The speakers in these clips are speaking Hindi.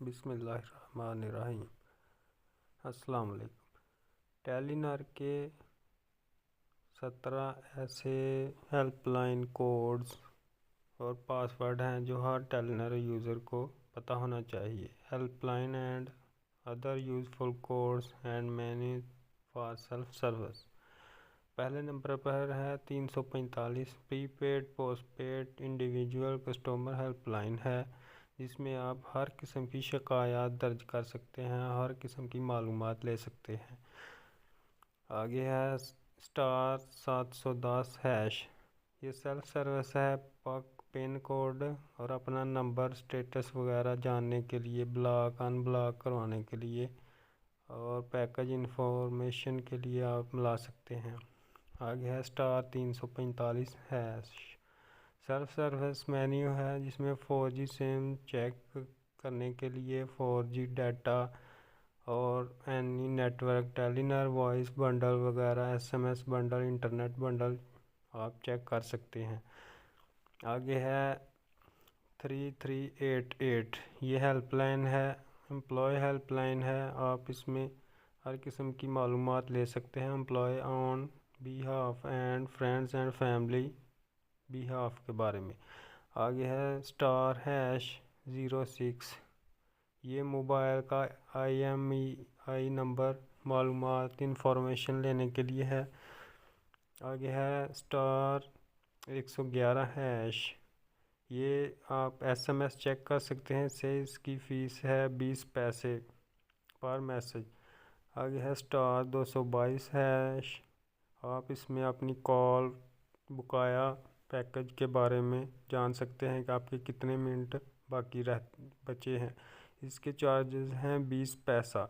बिस्मिल्लाहिर्रहमानिर्रहीम। अस्सलाम वालेकुम। टेलीनॉर के 17 ऐसे हेल्पलाइन कोड्स और पासवर्ड हैं जो हर टेलीनॉर यूज़र को पता होना चाहिए। Helpline and other useful codes and menu for self service. पहले नंबर पर है 345 prepaid postpaid individual customer helpline है, जिसमें आप हर किस्म की शिकायत दर्ज कर सकते हैं, हर किस्म की मालूमात ले सकते हैं। आगे है *710#। ये सेल्फ सर्विस है। पिन कोड और अपना नंबर स्टेटस वगैरह जानने के लिए, ब्लॉक अनब्लॉक करवाने के लिए और पैकेज इंफॉर्मेशन के लिए आप मिला सकते हैं। आगे है *345#। सेल्फ सर्विस मेन्यू है, जिसमें 4G सिम चेक करने के लिए 4G डाटा और any network, Telenor voice bundle वगैरह, SMS बंडल, इंटरनेट बंडल आप चेक कर सकते हैं। आगे है 3388। ये हेल्पलाइन है, एम्प्लॉय हेल्पलाइन है। आप इसमें हर किस्म की मालूमात ले सकते हैं employ on behalf and friends and family behalf के बारे में। आगे है *#06। ये मोबाइल का IMEI नंबर मालूमात इंफॉर्मेशन लेने के लिए है। आगे है *111#। ये आप SMS चेक कर सकते हैं, इससे इसकी फ़ीस है 20 पैसे पर मैसेज। आगे है *222#। आप इसमें अपनी कॉल बकाया पैकेज के बारे में जान सकते हैं कि आपके कितने मिनट बाकी बचे हैं। इसके चार्जेस हैं 20 पैसा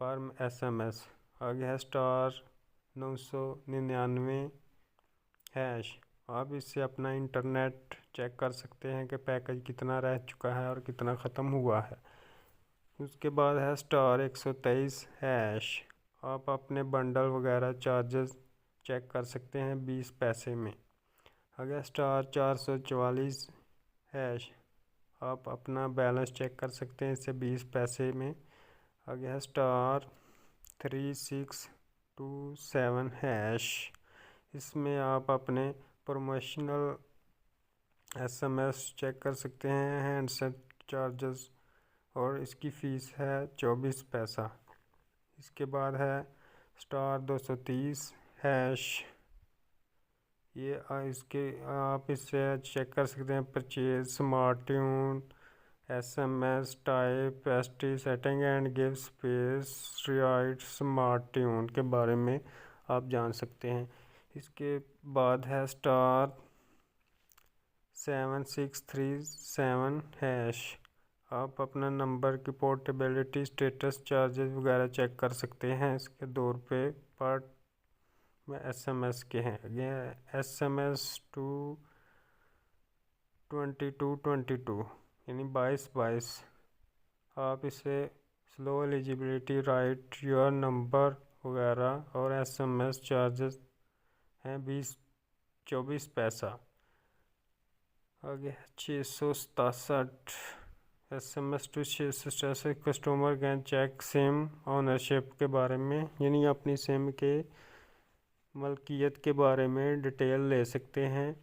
पर SMS। आगे है *999#। आप इससे अपना इंटरनेट चेक कर सकते हैं कि पैकेज कितना रह चुका है और कितना ख़त्म हुआ है। उसके बाद है *123#। आप अपने बंडल वगैरह चार्जेस चेक कर सकते हैं 20 पैसे में। आगे *444#। आप अपना बैलेंस चेक कर सकते हैं इससे 20 पैसे में। आगे है *3627#। इसमें आप अपने प्रमोशनल SMS चेक कर सकते हैं, हैंडसेट चार्जेस, और इसकी फ़ीस है 24 पैसा। इसके बाद है *230#। ये आप इससे चेक कर सकते हैं purchase, smart tune, SMS type, ST setting and give space right smart tune के बारे में आप जान सकते हैं। इसके बाद है *7637#। आप अपना नंबर की पोर्टेबिलिटी, स्टेटस, चार्जेस वगैरह चेक कर सकते हैं। इसके 2 रुपये पर में SMS के हैं। ये SMS 2222 यानी 2222। आप इसे slow eligibility, right your number वगैरह और SMS चार्जेस हैं 24 पैसा। आगे 667 SMS 667 customer can check SIM ownership के बारे में, यानी अपनी सिम के मलकियत के बारे में डिटेल ले सकते हैं।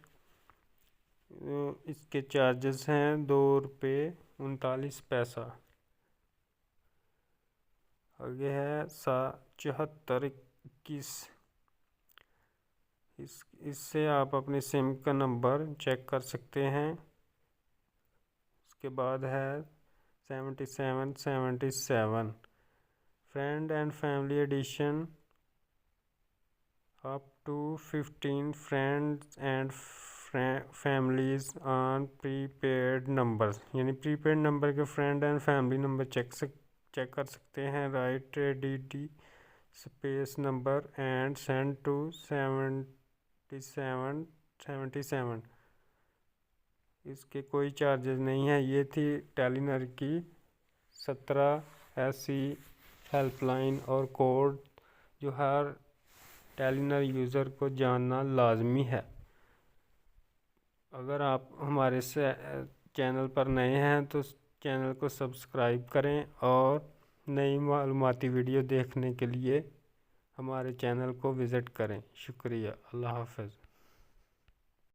इसके चार्जेस हैं 2 रुपये 39 पैसा। आगे है 7421। इससे आप अपनी सिम का नंबर चेक कर सकते हैं। इसके बाद है 7777 friend and family addition. Up to 15 friends and families on prepaid number, यानी प्रीपेड नंबर के friend and family number check कर सकते हैं। Write DD space number and send to 7777। इसके कोई चार्जेस नहीं है। ये थी टेलीनॉर की 17 ऐसी हेल्पलाइन और कोड जो हर टेलीनॉर यूज़र को जानना लाजमी है। अगर आप हमारे चैनल पर नए हैं तो चैनल को सब्सक्राइब करें और नई मालूमाती वीडियो देखने के लिए हमारे चैनल को विज़िट करें। शुक्रिया। अल्लाह हाफ़िज़।